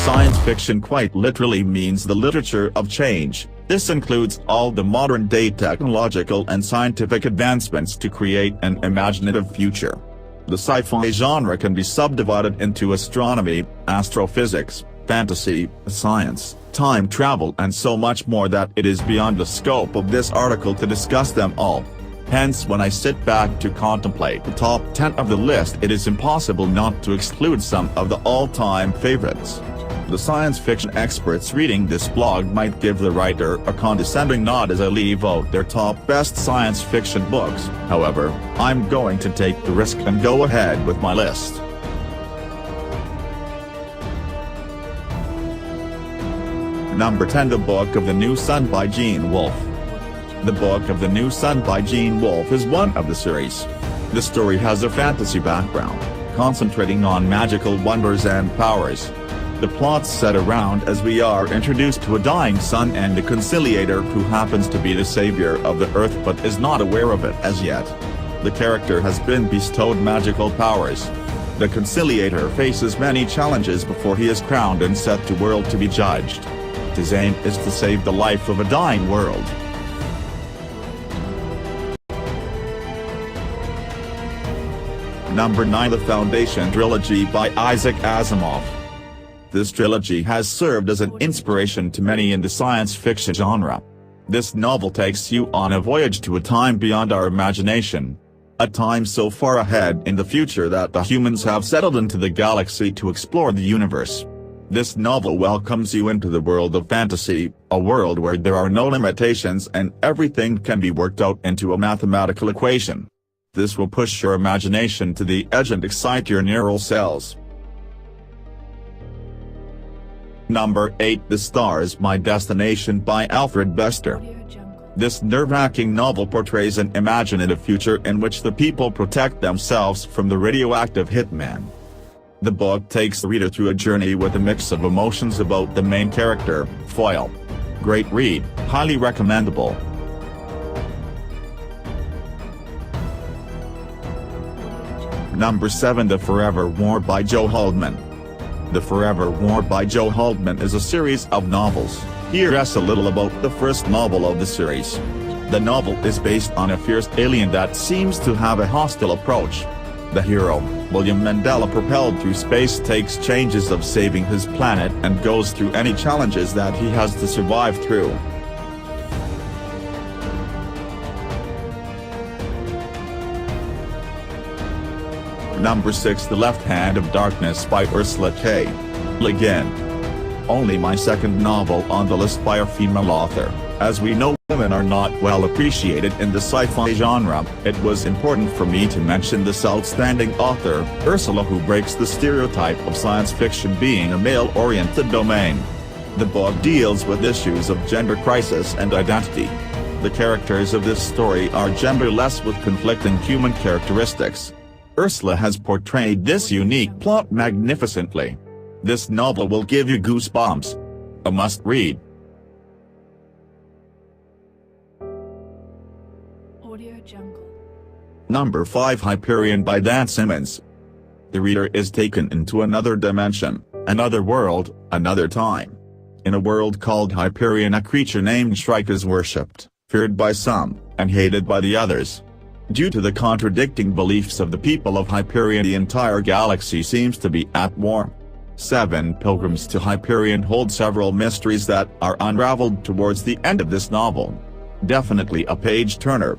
Science fiction quite literally means the literature of change. This includes all the modern-day technological and scientific advancements to create an imaginative future. The sci-fi genre can be subdivided into astronomy, astrophysics, fantasy, science, time travel and so much more that it is beyond the scope of this article to discuss them all. Hence, when I sit back to contemplate the top 10 of the list, it is impossible not to exclude some of the all-time favorites. The science fiction experts reading this blog might give the writer a condescending nod as I leave out their top best science fiction books. However, I'm going to take the risk and go ahead with my list. Number 10. The Book of the New Sun by Gene Wolfe. The Book of the New Sun by Gene Wolfe is one of the series. The story has a fantasy background, concentrating on magical wonders and powers. The plot's set around as we are introduced to a dying sun and a conciliator who happens to be the savior of the Earth but is not aware of it as yet. The character has been bestowed magical powers. The conciliator faces many challenges before he is crowned and set to world to be judged. His aim is to save the life of a dying world. Number 9. The Foundation Trilogy by Isaac Asimov. This trilogy has served as an inspiration to many in the science fiction genre. This novel takes you on a voyage to a time beyond our imagination. A time so far ahead in the future that the humans have settled into the galaxy to explore the universe. This novel welcomes you into the world of fantasy, a world where there are no limitations and everything can be worked out into a mathematical equation. This will push your imagination to the edge and excite your neural cells. Number 8. The Stars My Destination by Alfred Bester. This nerve-wracking novel portrays an imaginative future in which the people protect themselves from the radioactive hitman. The book takes the reader through a journey with a mix of emotions about the main character, Foyle. Great read, highly recommendable. Number 7. The Forever War by Joe Haldeman. The Forever War by Joe Haldeman is a series of novels. Here's a little about the first novel of the series. The novel is based on a fierce alien that seems to have a hostile approach. The hero, William Mandela, propelled through space, takes chances of saving his planet and goes through any challenges that he has to survive through. Number 6. The Left Hand of Darkness by Ursula K. Le Guin. Only my second novel on the list by a female author. As we know, women are not well appreciated in the sci-fi genre, it was important for me to mention this outstanding author, Ursula, who breaks the stereotype of science fiction being a male-oriented domain. The book deals with issues of gender crisis and identity. The characters of this story are genderless with conflicting human characteristics. Ursula has portrayed this unique plot magnificently. This novel will give you goosebumps. A must-read. Number 5. Hyperion by Dan Simmons. The reader is taken into another dimension, another world, another time. In a world called Hyperion, a creature named Shrike is worshipped, feared by some, and hated by the others. Due to the contradicting beliefs of the people of Hyperion, the entire galaxy seems to be at war. 7 Pilgrims to Hyperion hold several mysteries that are unraveled towards the end of this novel. Definitely a page-turner.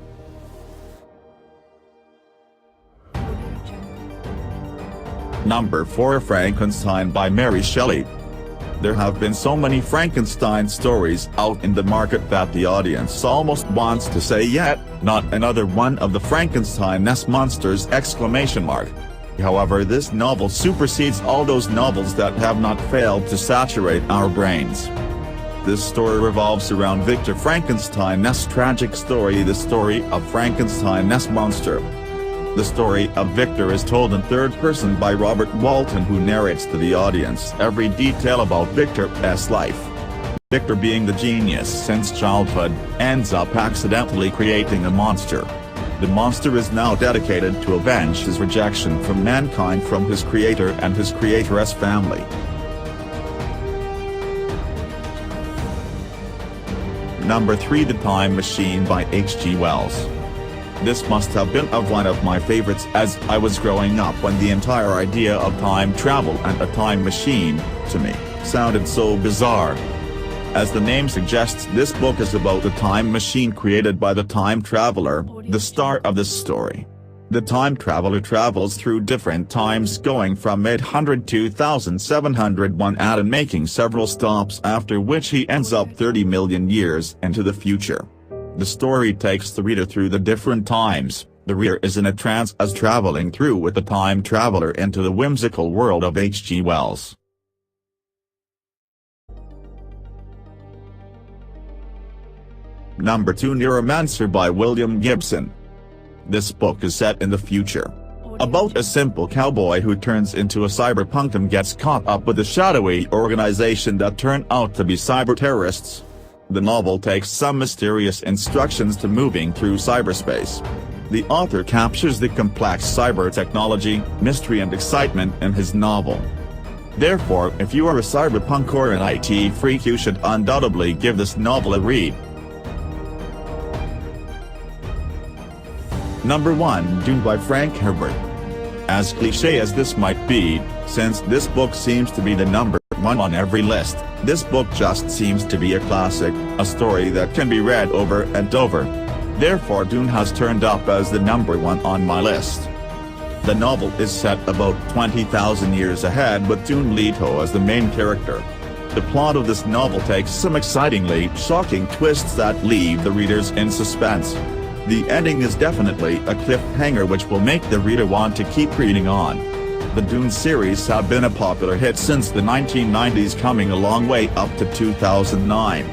Number 4. Frankenstein by Mary Shelley. There have been so many Frankenstein stories out in the market that the audience almost wants to say, "Yet, not another one of the Frankenstein-esque monsters!" However, this novel supersedes all those novels that have not failed to saturate our brains. This story revolves around Victor Frankenstein's tragic story, the story of Frankenstein's monster. The story of Victor is told in third person by Robert Walton, who narrates to the audience every detail about Victor's life. Victor, being the genius since childhood, ends up accidentally creating a monster. The monster is now dedicated to avenge his rejection from mankind from his creator and his creator's family. Number 3. The Time Machine by H.G. Wells. This must have been one of my favorites as I was growing up, when the entire idea of time travel and a time machine, to me, sounded so bizarre. As the name suggests, this book is about a time machine created by the time traveler, the star of this story. The time traveler travels through different times, going from 800 to 1701 and making several stops, after which he ends up 30 million years into the future. The story takes the reader through the different times. The reader is in a trance as traveling through with the time traveler into the whimsical world of H.G. Wells. Number 2. Neuromancer by William Gibson. This book is set in the future, about a simple cowboy who turns into a cyberpunk and gets caught up with a shadowy organization that turn out to be cyber-terrorists. The novel takes some mysterious instructions to moving through cyberspace. The author captures the complex cyber technology, mystery and excitement in his novel. Therefore, if you are a cyberpunk or an IT freak, you should undoubtedly give this novel a read. Number 1. Dune by Frank Herbert. As cliché as this might be, since this book seems to be the number 1 on every list, this book just seems to be a classic, a story that can be read over and over. Therefore, Dune has turned up as the number 1 on my list. The novel is set about 20,000 years ahead, with Dune Leto as the main character. The plot of this novel takes some excitingly shocking twists that leave the readers in suspense. The ending is definitely a cliffhanger which will make the reader want to keep reading on. The Dune series have been a popular hit since the 1990s, coming a long way up to 2009.